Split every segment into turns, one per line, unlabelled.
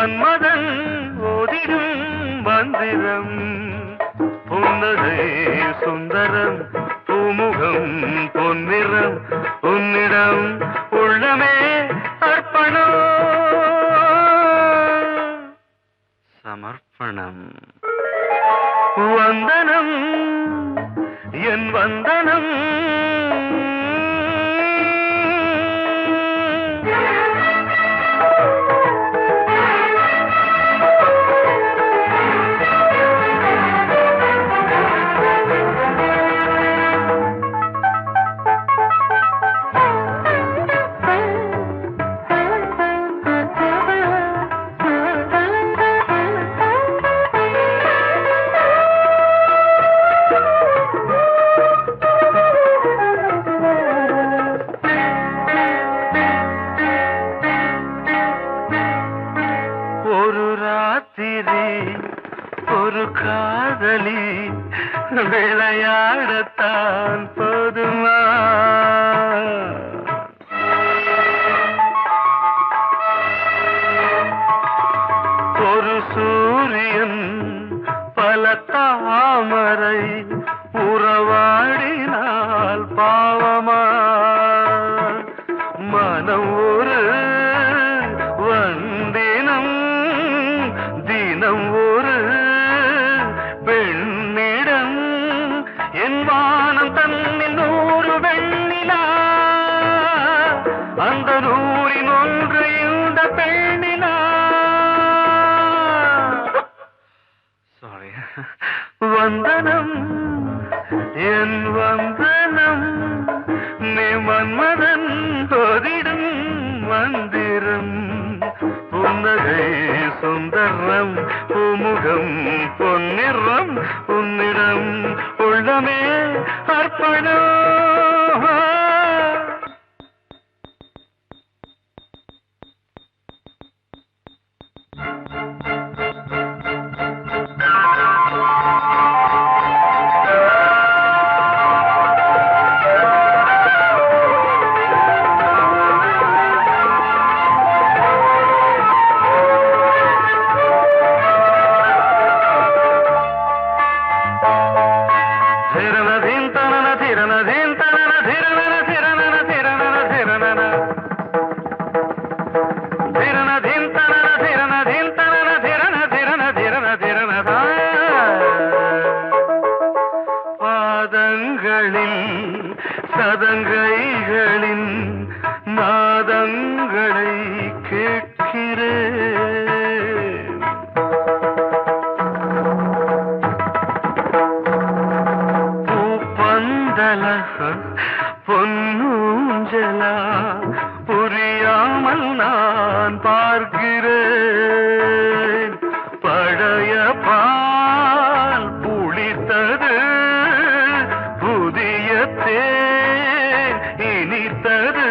மன்மதன் ஓதிடும் மந்திரம் புன்னகை சுந்தரம் பூமுகம் பொன்னிறம் உன்னிடம் உள்ளமே அர்ப்பணம் சமர்ப்பணம் வந்தனம் என் வந்தனம் ஒரு காதலி விளையாடத்தான் போதுமா ஒரு சூரியன் பல தாமரை உறவாடினால் பாவமா மனம் ஒரு வந்தினம் தினம் ஒரு பெண்ணிடம் என் வானம் தன்னில் 100 வெண்ணிலா அந்த 100இன் ஒன்று இந்த பெண்ணிலா சாரி வந்தனம் என் வந்தனம் நீ மன்மதன் ஓதிடும் மந்திரம் புன்னகை சுந்தரம் பூமுகம் பொன்னிறம் உன்னிடம் உள்ளமே அர்ப்பணம் சதங்கைகளின் நாதங்களை கேட்கிறேன் பூப்பந்தல பொன்னூஞ்சலா புரியாமல் நான் பார்க்கிறேன் பழைய பால் புளித்தது புதிய இனித்தது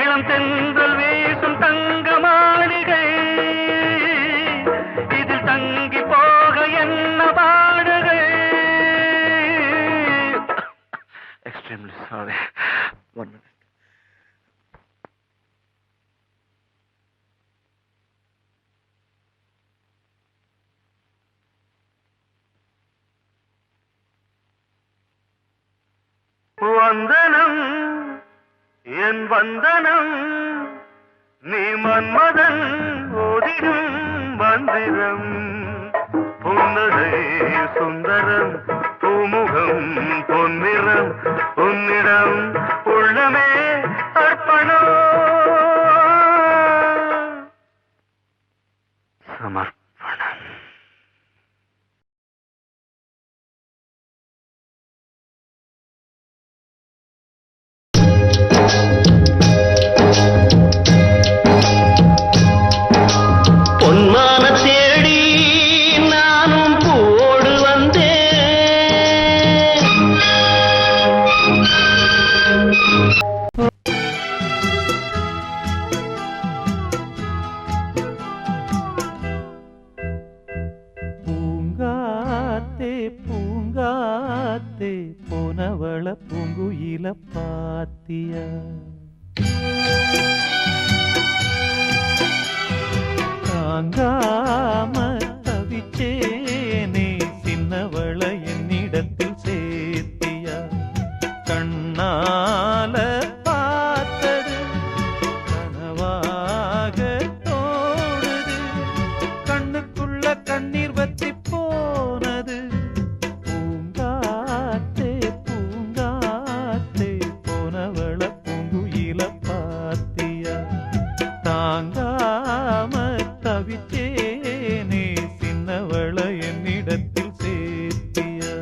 இளம் தென்றல் வீசும் தங்க மாளிகை இதில் தங்கி போக என்ன பாடுகை எக்ஸ்ட்ரீம்லி சாரி 1 minute வந்தனம் என் வந்தனம் நீ மன்மதன் ஓதிடும் மந்திரம் புன்னகை சுந்தரம் பூமுகம் பொன்னிறம் உன்னிடம் உள்ளமே அர்ப்பணம் சமர்ப்பணம் பூங்காத்தே போனவள பூங்குயில பாத்தியா தாங்காம தவிச்சேனே சின்னவள என்னிடத்தில் சேர்த்தியா கண்ணால பார்த்தது கனவாக தோணுது கண்ணுக்குள்ள கண்ணீர் வத்தி போனது பூங்காத்தே பூங்காத்தே போனவள பூங்குயில பாத்தியா தாங்காம தவிச்சேனே சின்னவள என்னிடத்தில் சேர்த்தியா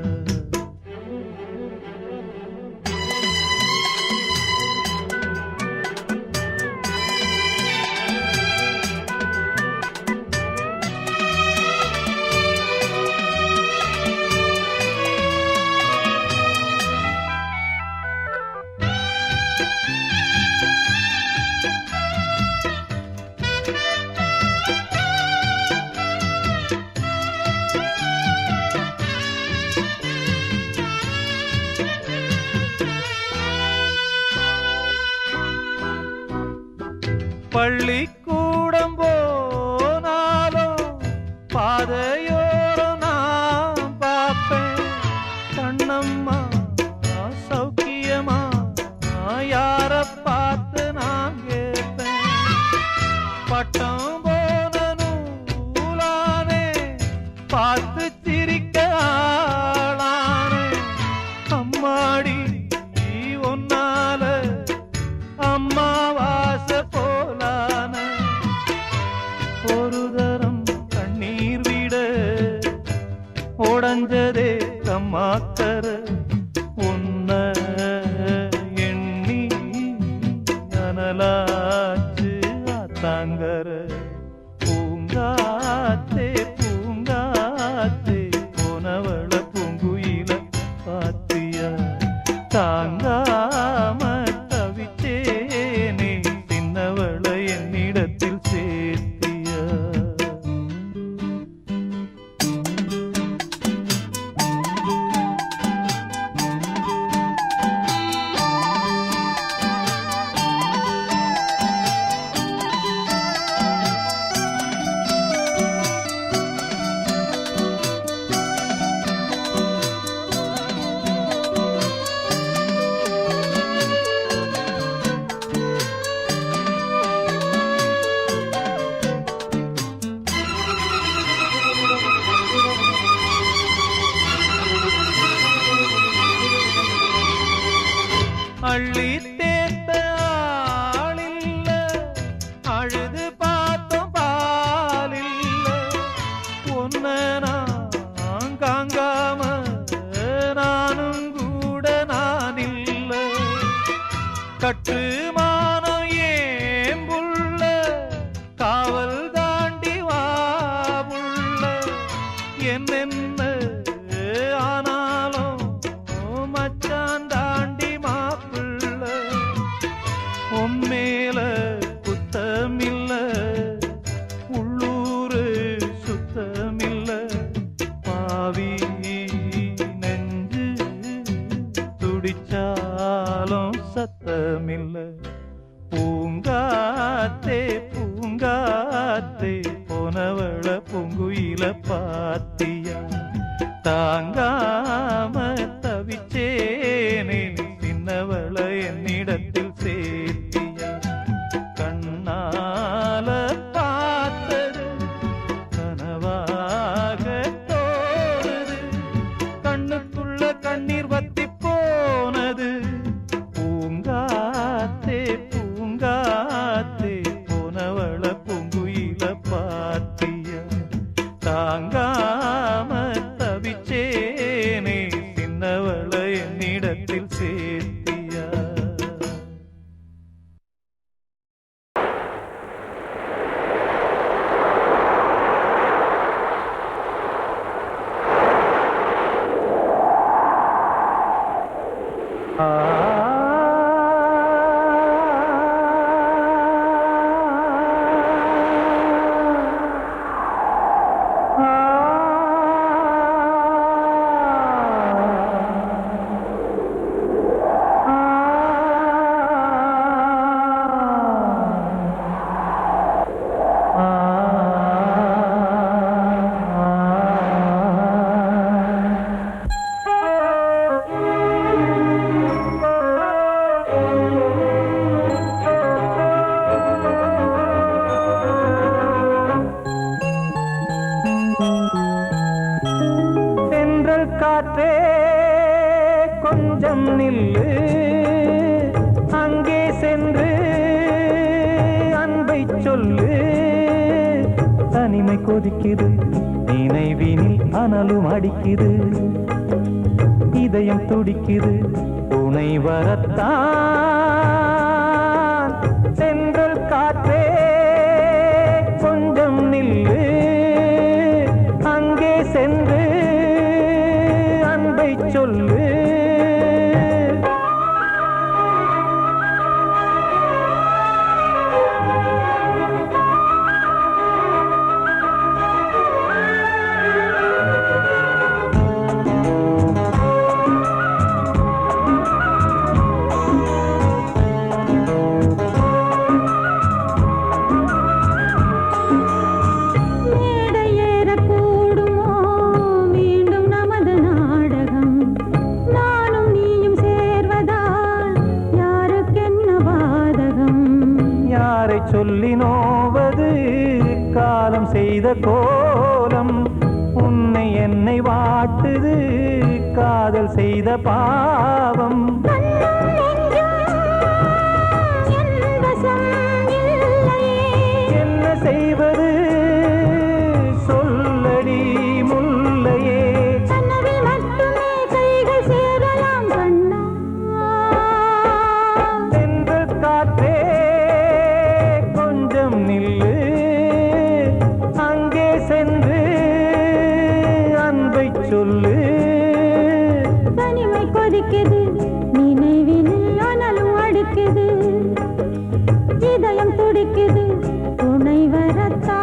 பள்ளிக்கூடம் போனாலும் பாதையோரம் நான் பார்ப்பேன் கண்ணம்மா சௌக்கியமா யார பார்த்து நான் கேட்பேன் பட்டம் போன நூலானே பார்த்து சிரிக்க ஆளானே அம்மாடி ஒன்னால அம்மாவாச போலான ஒரு தரம் கண்ணீர் விட உடஞ்சதே கம்மாக்கர உன்ன எண்ணி அனலாச்சு ஆத்தாங்கர பூங்காத்தே பூங்காத்தே போனவள பூங்குயில பாத்தியா தாங்காம தவிச்சேனே சின்னவள என்னிடத்தில் சேர்த்தியா அள்ளி தேத்த ஆளில்ல அழுது பார்த்தோம் பாலில்ல ஒன்ன நான் காங்காம நானும் கூட நான் இல்ல கட்டுமானம் ஏம்புள்ள காவல் தாண்டி வாபுள்ள என்னென்ன ஆனாலும் மச்சான் தாண்டி உம்மேல குத்தமில்ல உள்ளூரு சுத்தமில்ல பாவி நெஞ்சு துடிச்சாலும் சத்தமில்ல பூங்காத்தே பூங்காத்தே போனவள பூங்குயில பாத்தியா தாங்காம தவிச்சேனே சின்னவள என்னிடத்தில் சேர்த்தியா கண்ணால பார்த்தது கனவாக தோணுது கண்ணுக்குள்ள கண்ணீர் வத்தி போனது பூங்காத்தே பூங்காத்தே போனவள பூங்குயில பாத்தியா தாங்காம தவிச்சேனே சின்னவள என்னிடத்தில் சேர்த்தியா ஆ கொஞ்சம் நில்லு அங்கே சென்று அன்பை சொல்லு. தனிமை கொதிக்குது நினைவினில் அனலும் அடிக்குது, இதயம் துடிக்குது துணை வரத்தான். சென்றல் காற்றே கொஞ்சம் நில்லு அங்கே சென்று அன்பை சொல்லு. சொல்லி நோவது காலம் செய்த கோலம், உன்னை என்னை வாட்டுது காதல் செய்த பாவம். என்ன செய்வது சொல்லடி முல்லையே. சென்று காற்றே நில்லு அங்கே சென்று அன்பை சொல்லு.
தனிமை கொதிக்குது நினைவினில் அனலும் அடிக்குது, இதயம் துடிக்குது துணை வரத்தான்.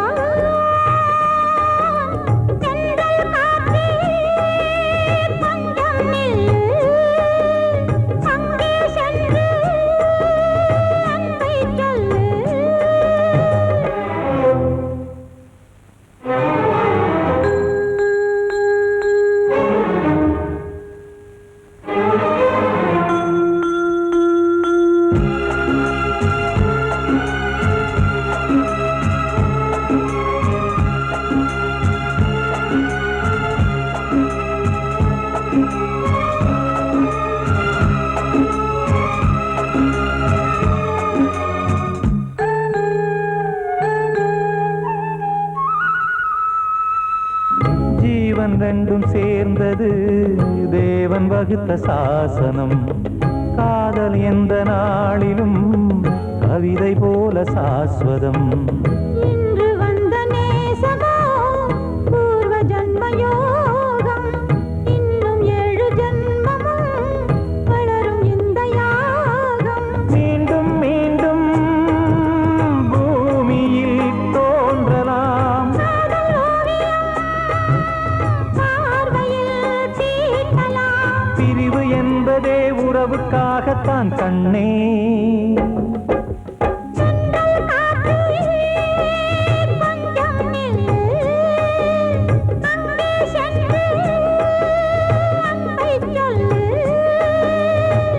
ஜீவன் ரெண்டும் சேர்ந்தது தேவன் வகுத்த சாசனம். காதல் எந்த நாளிலும் கவிதை போல சாஸ்வதம். இன்று வந்த நேசமோ பூர்வ ஜன்மயோகம், இன்னும் 7 ஜன்மமும் வளரும் இந்த யாகம்.
மீண்டும் மீண்டும் பூமியில் தோன்றலாம், பிரிவு என்பதே உறவுக்காகத்தான் கண்ணே.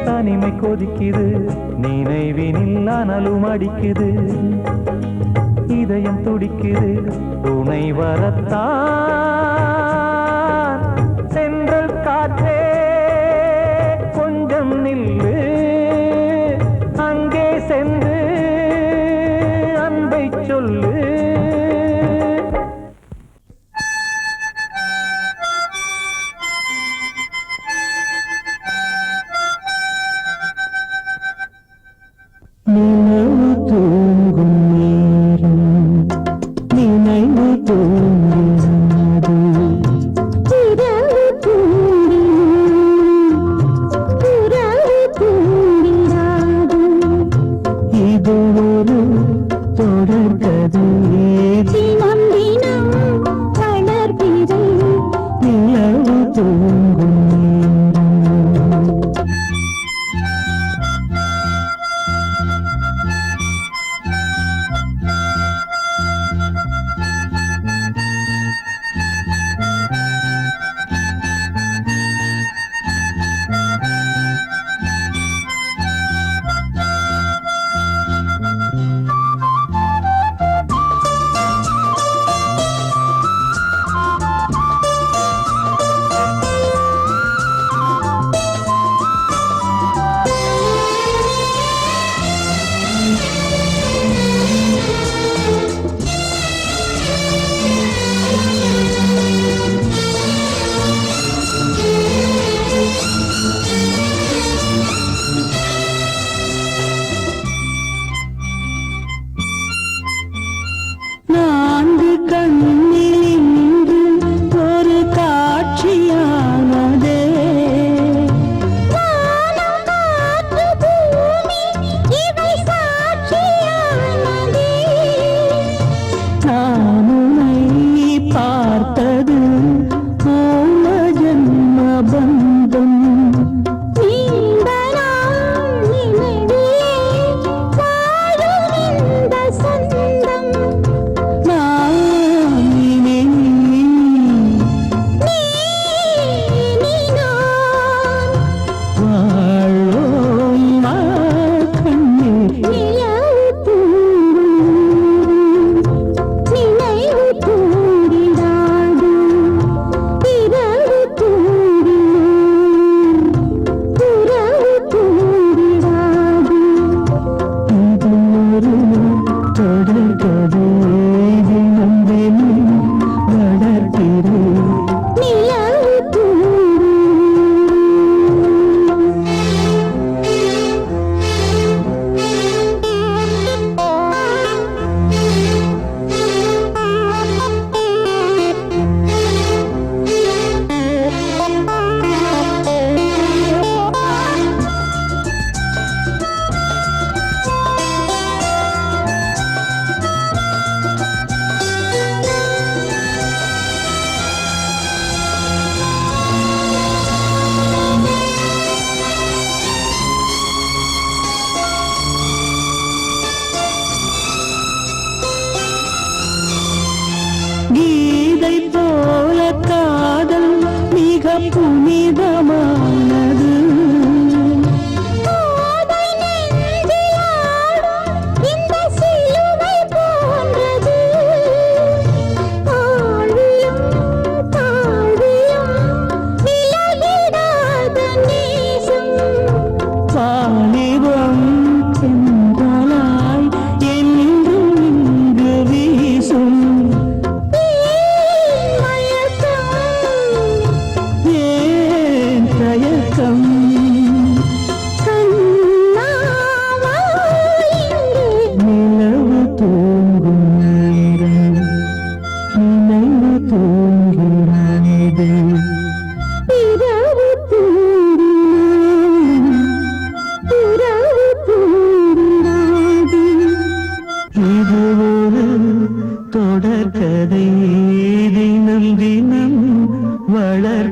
தனிமை கொதிக்குது நினைவினில் அனலும் அடிக்குது, இதயம் துடிக்குது துணை வரத்தான். சென்றல் காற்றே கொஞ்சம் நில்லு அங்கே சென்று அன்பை சொல்லு. நினைவு தூங்கும் நேரம் நினைவு தூங்காது,
இரவு தூங்கிடாது.
இது ஒரு தொடர்கதை,
தினம் தினம் வளர்பிறை
நிலவு தூங்கும் நேரம்.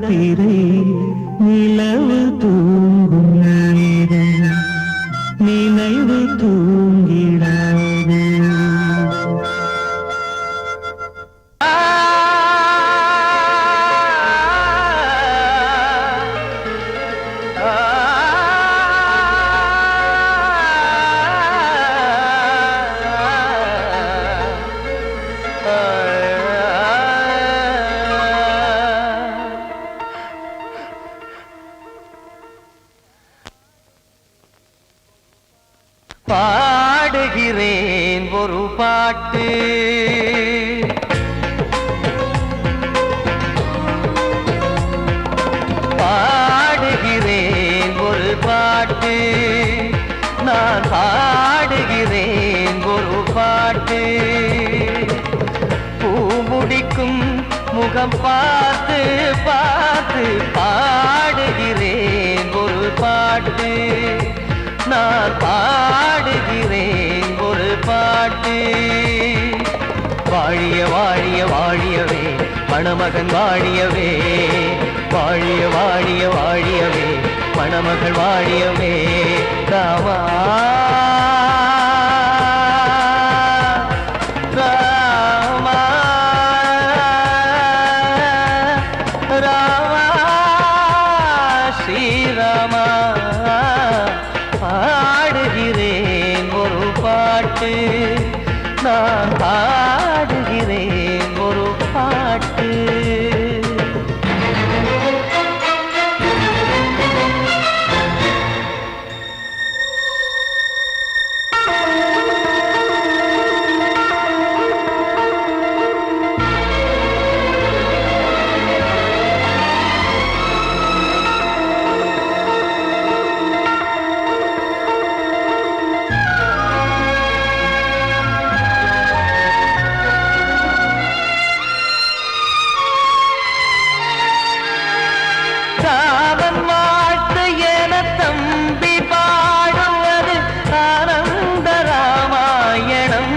வளர்பிறை நிலவு தூங்கும் நேரம் நினைவு தூங்கிடாது.
பாடுகிறேன் ஒரு பாட்டு, பாடுகிறேன் ஒரு பாட்டு, நான் பாடுகிறேன் ஒரு பாட்டு. பூ முடிக்கும் முகம் பார்த்து பார்த்து பாடுகிறேன் ஒரு பாட்டு, நான் பாடுகிறேன் ஒரு பாட்டு. வாழிய வாழிய வாழியவே மணமகன் வாழியவே, வாழிய வாழிய வாழியவே மணமகள் வாழியவே. ராமா ராமா ராமா ஸ்ரீராமா. பாடுகிறேன் ஒரு பாட்டு, நான் பாடுகிறேன் ஒரு பாட்டு. ராமன் வாழ்த்து என தம்பி பாடுவது ஆனந்த ராமாயணம்.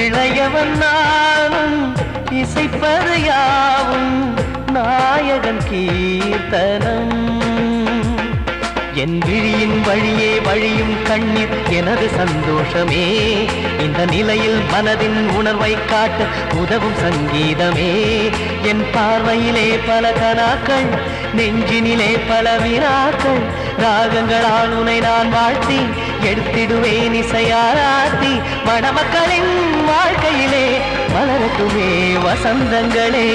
இளையவன் நானும் இசைப்பது யாவும் நாயகன் கீர்த்தனம். என் விழியின் வழியே வழியும் கண்ணீர் எனது சந்தோஷமே. இந்த நிலையில் மனதின் உணர்வை காட்ட உதவும் சங்கீதமே. என் பார்வையிலே பல கனாக்கள், நெஞ்சினிலே பல வினாக்கள். ராகங்களால் உனை நான் வாழ்த்தி எடுத்திடுவேன் இசையாராத்தி. மணமக்களின் வாழ்க்கையிலே மலரட்டுமே வசந்தங்களே.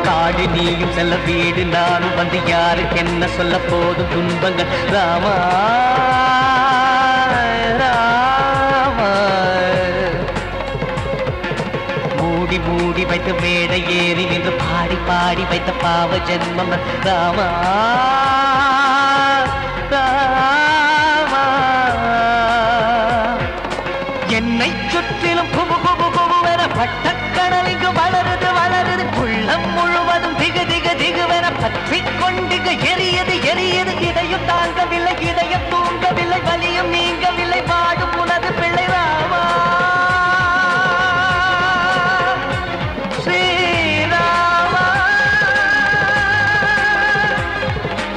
காடு நீயும் செல்ல வீடு நானும் வந்து யாருக்கு என்ன சொல்ல போதும் துன்பங்கள். ராமா ராமா மூடி மூடி வைத்த மேடை ஏறி நின்று பாடி பாடி வைத்த பாவ ஜென்மம். ராமா ராமா என்னை சுற்றிலும் குபு குபு குபுவென பட்டக்கடல் இங்கு வளருது வளருது. உள்ளம் முழுவதும் திகு திகு திகுவென பற்றி கொண்டிக எரியது எரியது. இதையும் தாங்கவில்லை இதயம் தூங்கவில்லை வலியும் நீங்கவில்லை வாடும் உனது பிள்ளை. ராமா ஸ்ரீராமா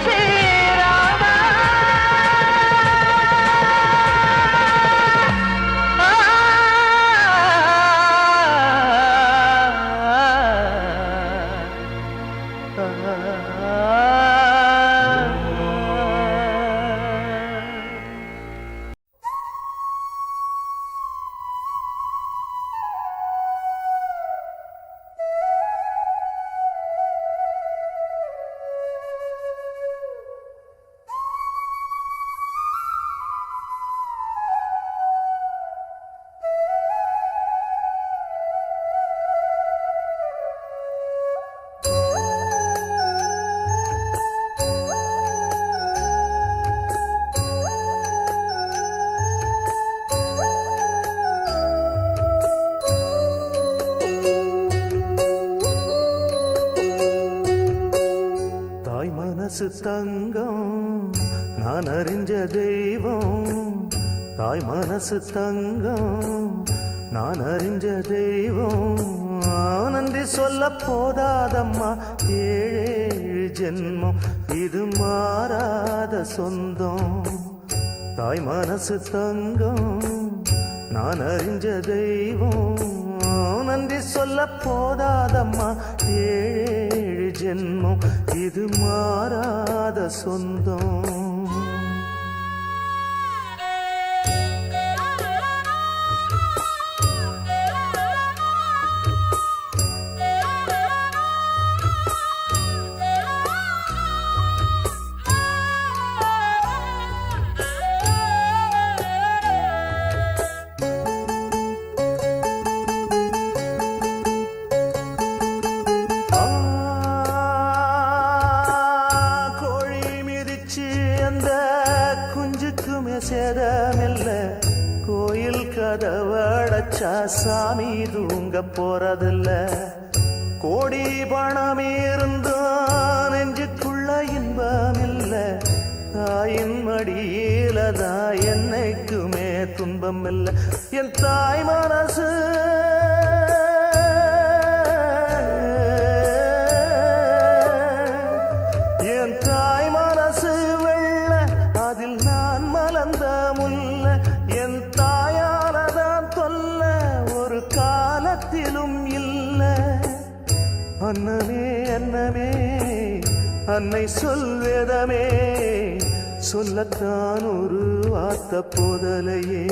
ஸ்ரீராமா.
தங்கம் நான் அறிஞ்ச தெய்வம் தாய் மனசு தங்கம் நான் அறிஞ்ச தெய்வம் நன்றி சொல்ல போதாதம்மா ஏழு ஜென்மம் இது மாறாத சொந்தம் தாய் மனசு தங்கம் நான் அறிஞ்ச தெய்வம் நன்றி சொல்ல போதாதம்மா ஏழு ஜென்மம் இது மாறாத சொந்தம் சேதமில்ல கோயில் கதவடைச்சா சாமி தூங்க போறதில்ல கோடி பணம் இருந்தும் நெஞ்சுக்குள்ள இன்பம் இல்ல தாயின் மடியில தான் என்னைக்குமே துன்பம் இல்ல என் தாய் மனசு என் தாய் மனசு வெள்ள அதில் நான் மலர்ந்த முல்ல என் தாயாலதான் தொல்ல ஒரு காலத்திலும் இல்ல அன்னமே அன்னமே அன்னை சொல்வேதமே சொல்லத்தான் ஒரு வார்த்தை போதலையே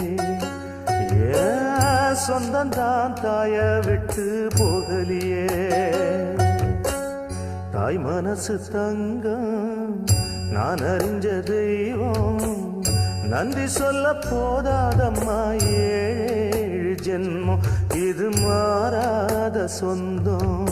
சொந்தந்தான் தாய விட்டு போகலியே தாய் மனசு தங்கம் நான் அறிஞ்ச தெய்வம் நன்றி சொல்ல போதாதம்மா ஏழு ஜென்மம் இது மாறாத சொந்தம்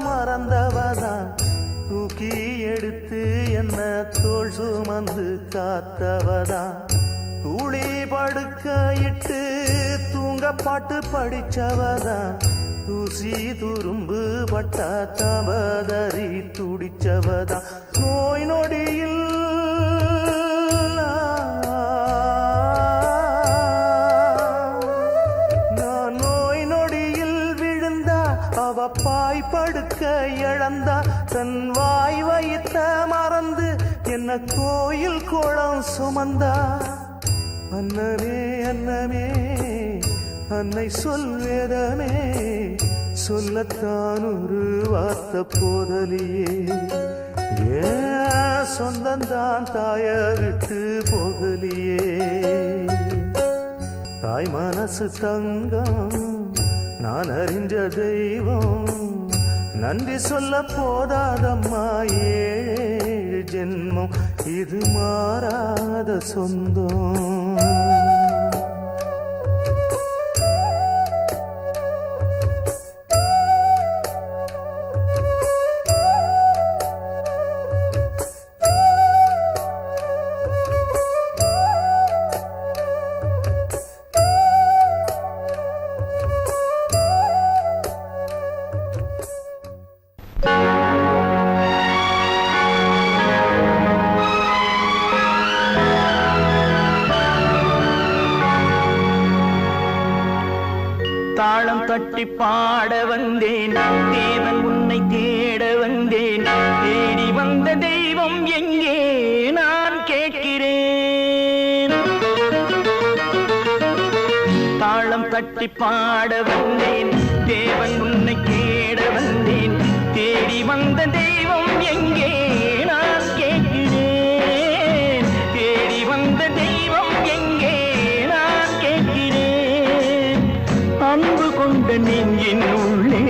மறந்தவதான் தூக்கி எடுத்து என்ன தோள் சுமந்து காத்தவதான் தூளி படுக்கையிட்டு தூங்க பாட்டு படிச்சவதான் தூசி துரும்பு பட்டா தவதறி துடிச்சவதான் நோய் நொடியில் அவ பாய் படுக்க இழந்தா தன் வாய் வைத்த மறந்து என்ன கோயில் கோலம் சுமந்தா அன்னமே அன்னமே அன்னை சொல்வேதமே சொல்லத்தான் ஒரு வார்த்தை போதலியே சொந்தந்தான் தாய விட்டு போகலியே தாய் மனசு தங்கம் நான் அறிஞ்ச தெய்வம் நன்றி சொல்ல போதாதம்மா ஏழு ஜென்மம் இது மாறாத சொந்தம்
தாளம் தட்டி பாட வந்தேன் தேவன் உன்னை தேட வந்தேன் தேடி வந்த தெய்வம் எங்கே நான் கேட்கிறேன் தாளம் தட்டி பாட வந்தேன் தேவன் உன்னை தேட வந்தேன் தேடி வந்த தெய்வம் எங்கே நான் நெஞ்சின் உள்ளே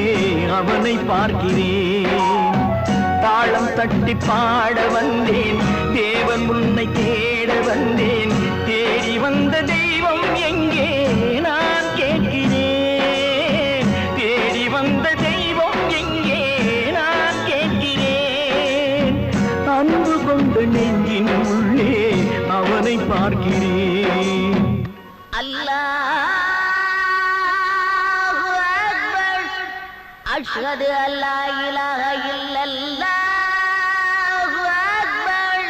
அவனை பார்க்கிறேன். தாளம் தட்டி பாட வந்தேன், தேவன் உன்னை தேட வந்தேன். தேடி வந்த தெய்வம் எங்கே நான் கேட்கிறேன். தேடி வந்த தெய்வம் எங்கே நான் கேட்கிறேன். அன்பு கொண்ட நெஞ்சின் உள்ளே அவனை பார்க்கிறேன்.
அல்லாஹு அக்பர். அஷ்ஹது அல்லா இலாஹ இல்லல்லாஹு அக்பர்.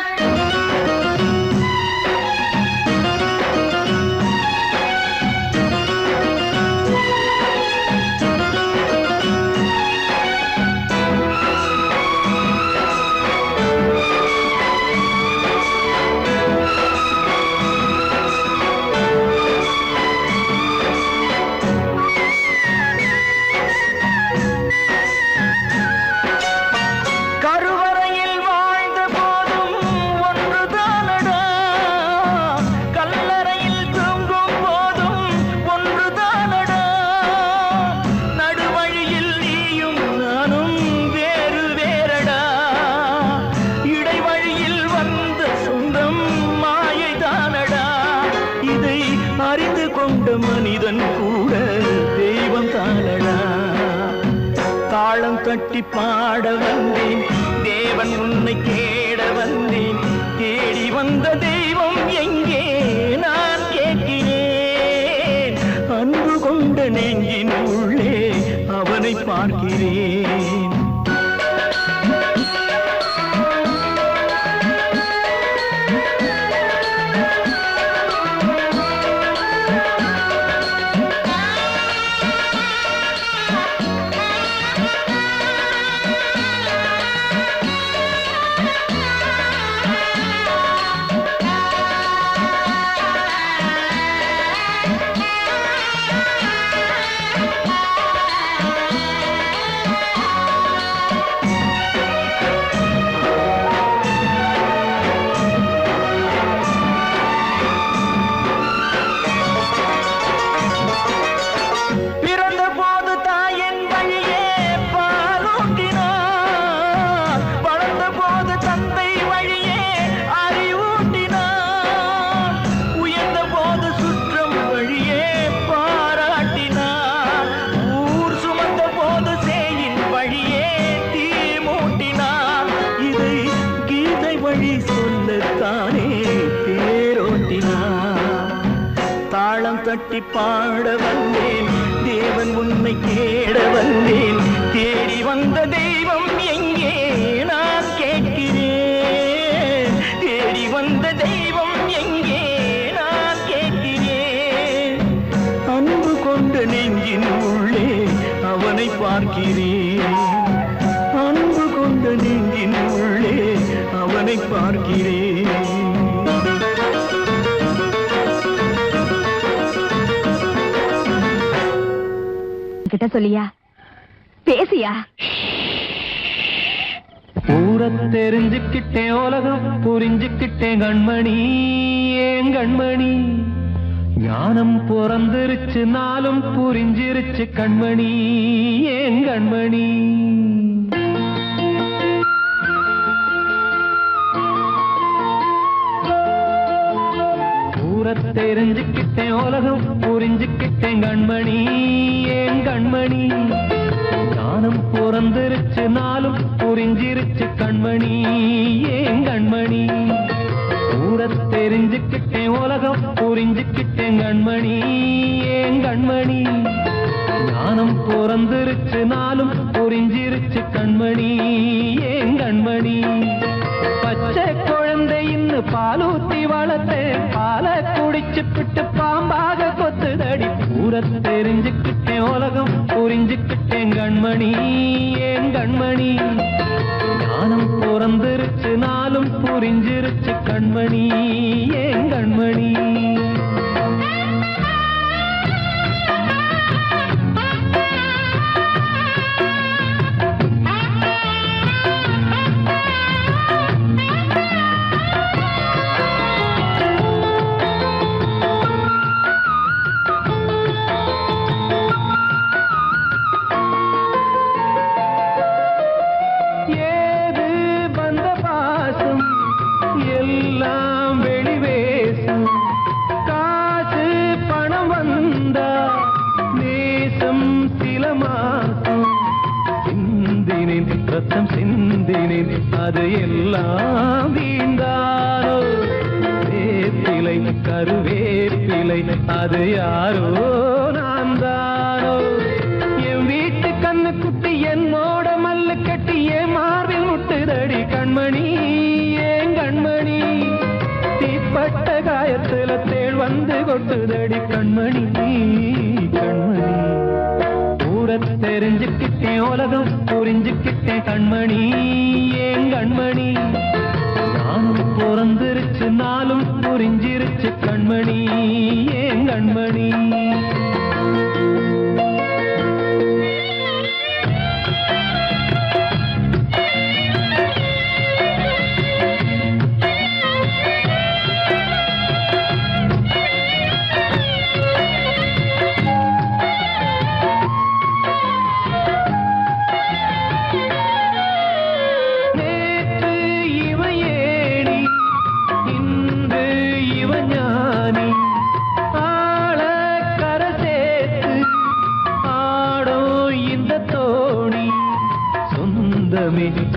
கருவறையில் வாழ்ந்த போதும் ஒன்றுதானடா, கல்லறையில் தூங்கும் போதும் ஒன்றுதானடா. நடுவழியில் நீயும் நானும் வேறு வேறடா. இடைவழியில் வந்த சொந்தம் மாயைதானடா. இதை அறிந்து கொண்ட மனிதன் கூட தெய்வம் தானடா. தாளம் தட்டி பாட வந்தேன், தேவன் உன்னை தேட வந்தேன். தேடி வந்த தெய்வம் எங்கே நான் கேட்கிறேன். அன்பு கொண்ட நெஞ்சின் உள்ளே அவனை பார்க்கிறேன். பிறந்த போது தாயின் வழியே பாலூட்டினார், வளர்ந்த போது தந்தை வழியே அறிவூட்டினார், உயர்ந்த போது சுற்றம் வழியே பாராட்டினார், ஊர் சுமந்த போது சேயின் வழியே தீ மூட்டினார். இதை கீதை வழி சொல்லத்தானே தேரோட்டினார். தாளம் தட்டி பாட வந்தேன், தேவன் உன்னை தேட வந்தேன். தேடி வந்த தெய்வம் எங்கே நான் கேட்கிறேன். தேடி வந்த தெய்வம் எங்கே நான் கேட்கிறேன். அன்பு கொண்ட நெஞ்சின் உள்ளே அவனை பார்க்கிறேன். அன்பு கொண்ட நெஞ்சின் உள்ளே அவனை பார்க்கிறேன்.
கிட்ட சொல்லியா, பேசியா?
ஊரை தெரிஞ்சுக்கிட்டேன், உலகம் புரிஞ்சுக்கிட்டேன் கண்மணி, ஏன் கண்மணி. ஞானம் பிறந்திருச்சு, நாளும் புரிஞ்சிருச்சு கண்மணி, ஏன் கண்மணி. ஊரை தெரிஞ்சுக்கிட்டேன், உலகம் புரிஞ்சுக்கிட்டேன் கண்மணி, ஏன் கண்மணி. ஞானம் பிறந்திருச்சு, நாளும் புரிஞ்சிருச்சு கண்மணி, ஏன் கண்மணி. ஊரை தெரிஞ்சுக்கிட்டேன், உலகம் புரிஞ்சுக்கிட்டேன் கண்மணி, ஏன் கண்மணி. ஞானம் பிறந்திருச்சு, நாளும் புரிஞ்சிருச்சு கண்மணி, ஏன் கண்மணி. பச்சை குழந்தை இன்னும் பாலூத்தி வளர்த்தேன், பாலை குடிச்சு பிட்டு பாம்பாக கொத்துதடி. ஊரை தெரிஞ்சுக்கிட்டேன், உலகம் புரிஞ்சுக்கிட்டேன் கண்மணி, ஏன் கண்மணி. ஞானம் பிறந்திருச்சு, நாளும் புரிஞ்சிருச்சு கண்மணி, ஏன் கண்மணி.
சிந்தினேன் அது எல்லாம் வீண்டாரோ வேப்பிலை கருவேப்பிலை அது யாரோ நான் தானோ என் வீட்டு கண்ணு குட்டி என்னோட மல்லு கட்டி என் மார்பில் முட்டுதடி கண்மணி ஏன் கண்மணி தீப்பட்ட காயத்துல தேள் வந்து கொட்டுதடி கண்மணி கண்மணி ஊரை தெரிஞ்சுக்கிட்டேன் உலகம் புரிஞ்சுக்கிட்டேன் கண்மணி ஏன் கண்மணி நானும் பிறந்திருச்சு நாளும் புரிஞ்சிருச்சு கண்மணி ஏன் கண்மணி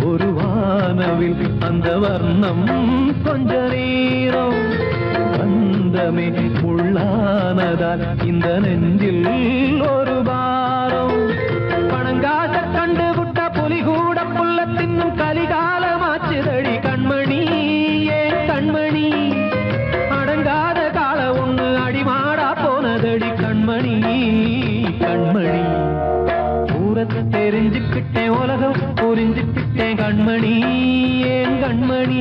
ஒரு வானவில் அந்த வர்ணம் கொஞ்ச நேரம் பந்தமே உள்ளானதால் இந்த நெஞ்சில் ஒரு பாரம் பணங்காச கண்டு விட்ட புலி கூட புல்ல தின்னும் கலிகாலமாச்சுதடி கண்மணி ஏன் கண்மணி அடங்காத கால ஒண்ணு அடிமாடா போனதடி கண்மணி கண்மணி ஊரத்தை தெரிஞ்சுக்கிட்டேன் உலகம் புரிஞ்சுக்கிட்டேன் கண்மணி ஏன் கண்மணி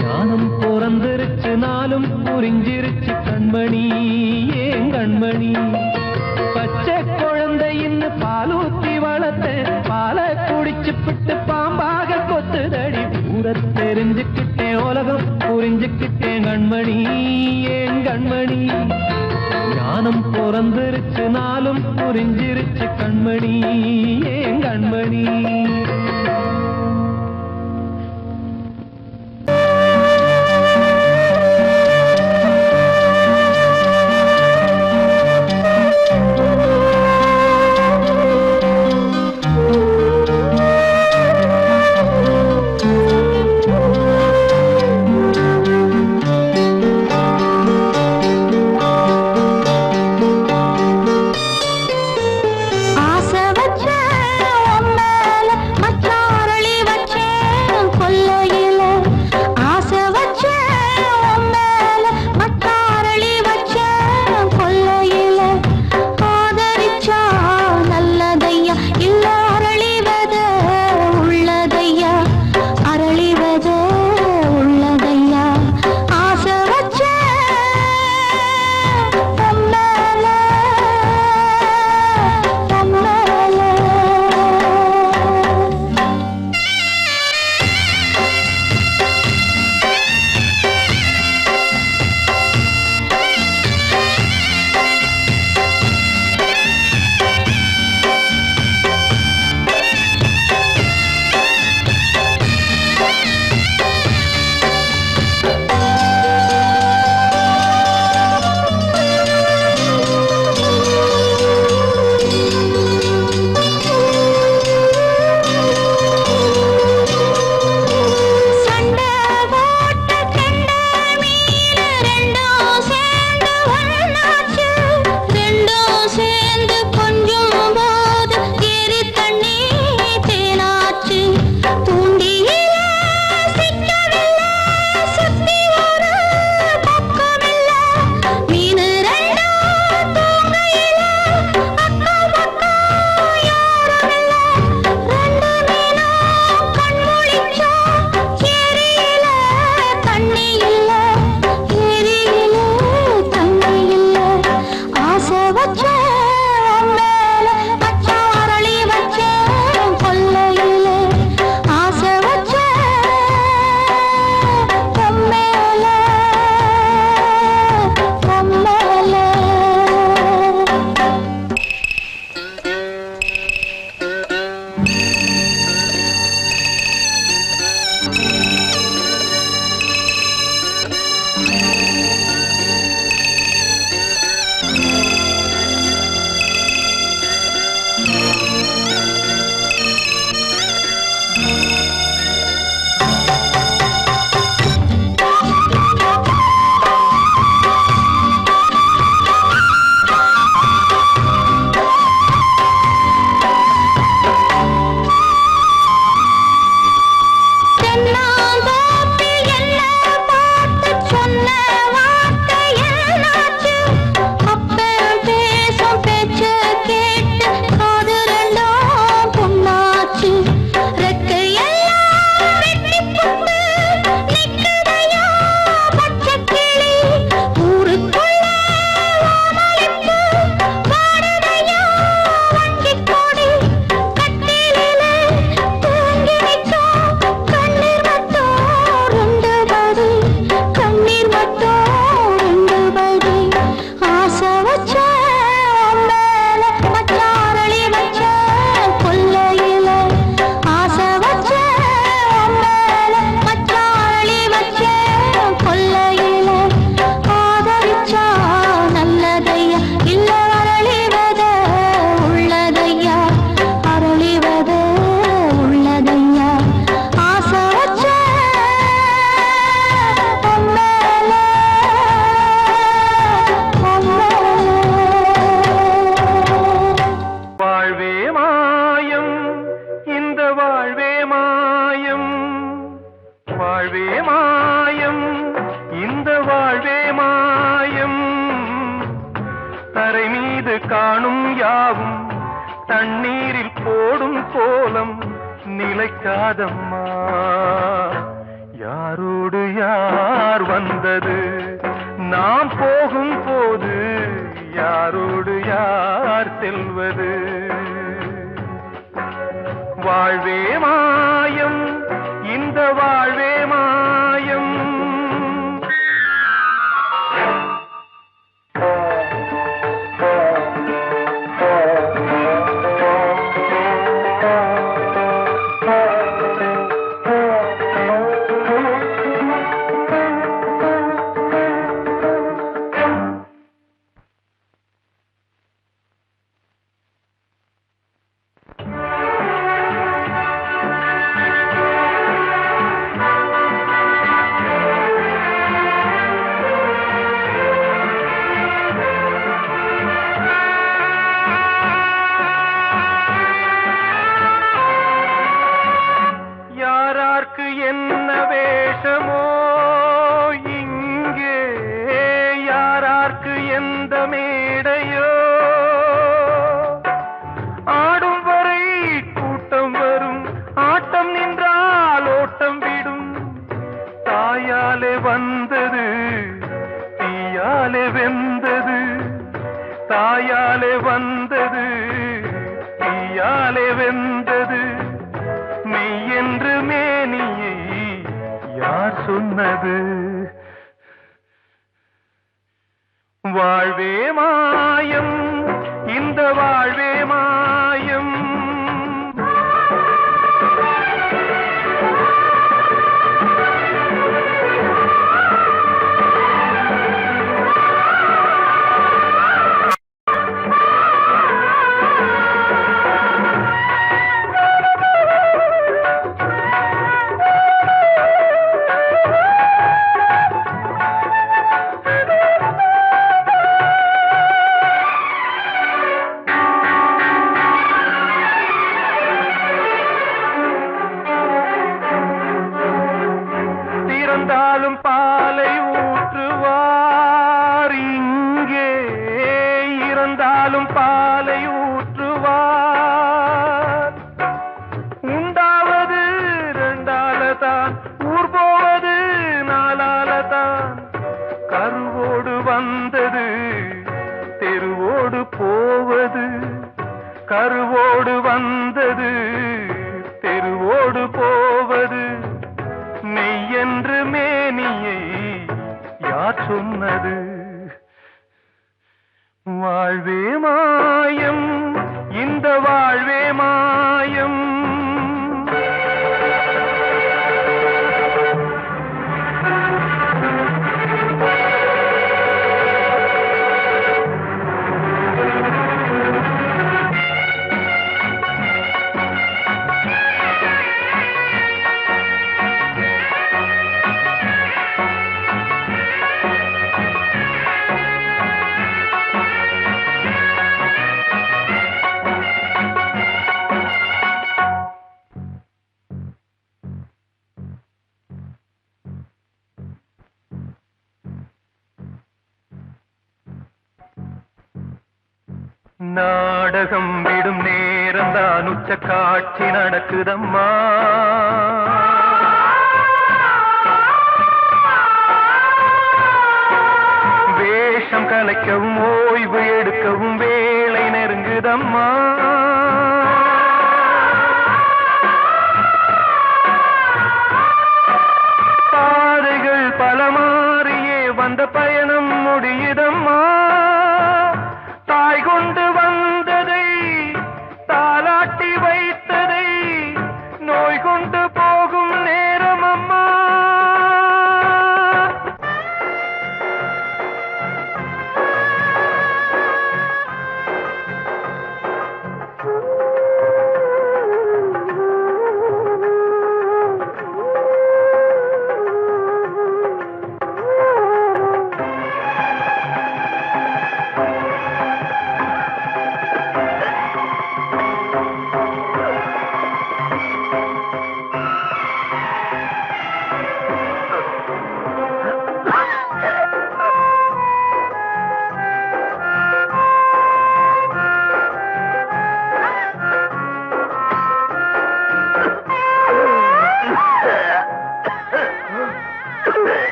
ஞானம் பிறந்திருச்சு நாளும் புரிஞ்சிருச்சு கண்மணி ஏன் கண்மணி பச்சை குழந்தையின்னு பாலூத்தி வளர்த்த பாலை குடிச்சு பிட்டு பாம்பாக கொத்துதடி ஊரத்தை தெரிஞ்சுக்கிட்டேன் உலகம் புரிஞ்சுக்கிட்டேன் கண்மணி ஏன் கண்மணி ஞானம் பிறந்திருச்சு நாளும் புரிஞ்சிருச்சு கண்மணி ஏன் கண்மணி
ஆசை வச்ச உன் மேல மச்சாரளி
கண்ணில் காணும் யாவும் தண்ணீரில் போடும் கோலம் நிலைக்காதம்மா. யாரோடு யார் வந்தது நாம் போகும் போது, யாரோடு யார் செல்வது? வாழ்வே மாயம், இந்த வாழ்வே மாயம். என்ன வேஷமோ இங்கே, யாரார்க்கு எந்த மேடையோ, ஆடும் வரை கூட்டம் வரும், ஆட்டம் நின்றால் ஓட்டம் விடும். தாயாலே வந்தது தீயாலே வெந்தது, தாயாலே வந்தது தீயாலே வெந்தது. மெய் என்று மேனியை யார் சொன்னது? வாழ்வே மாயம், இந்த வாழ்வே மாயம். இறந்தாலும் பாலை ஊற்றுவார் இங்கே, இறந்தாலும் பாலை ஊற்றுவார். உண்டாவது ரெண்டாலதான், ஊர் போவது நாலாலதான். கருவோடு வந்தது தெருவோடு போவது, கருவோடு வந்தது தெருவோடு போவது. மெய் என்று மேனியை யார் சொன்னது? வாழ்வே மாயம், இந்த வாழ்வே மாயம். நாடகம் விடும் நேரம் தான் உச்ச காட்சி நடக்குதம்மா. வேஷம் கலைக்கவும் ஓய்வு எடுக்கவும் வேளை நெருங்குதம்மா. பாதைகள் பல மாறியே வந்த பயணம் முடியுதம்மா. தாய் கொண்டு வந்ததை தாலாட்டி வைத்ததை நோய் கொண்டு போகும் நேரம் அம்மா.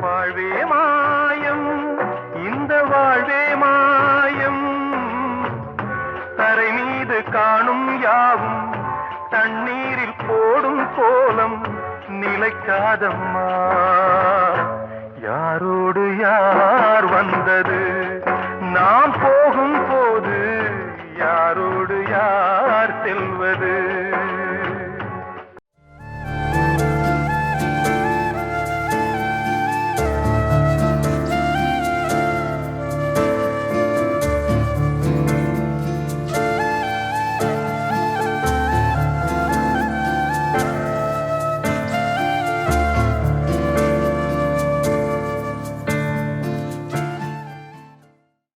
வாழ்வே மாயம், இந்த வாழ்வே மாயம், தரை மீது காணும் யாவும் தண்ணீரில் போடும் கோலம் நிலைக்காதம்மா. யாரோடு யார் வந்தது நாம் போகும் போது, யாரோடு யார் செல்வது?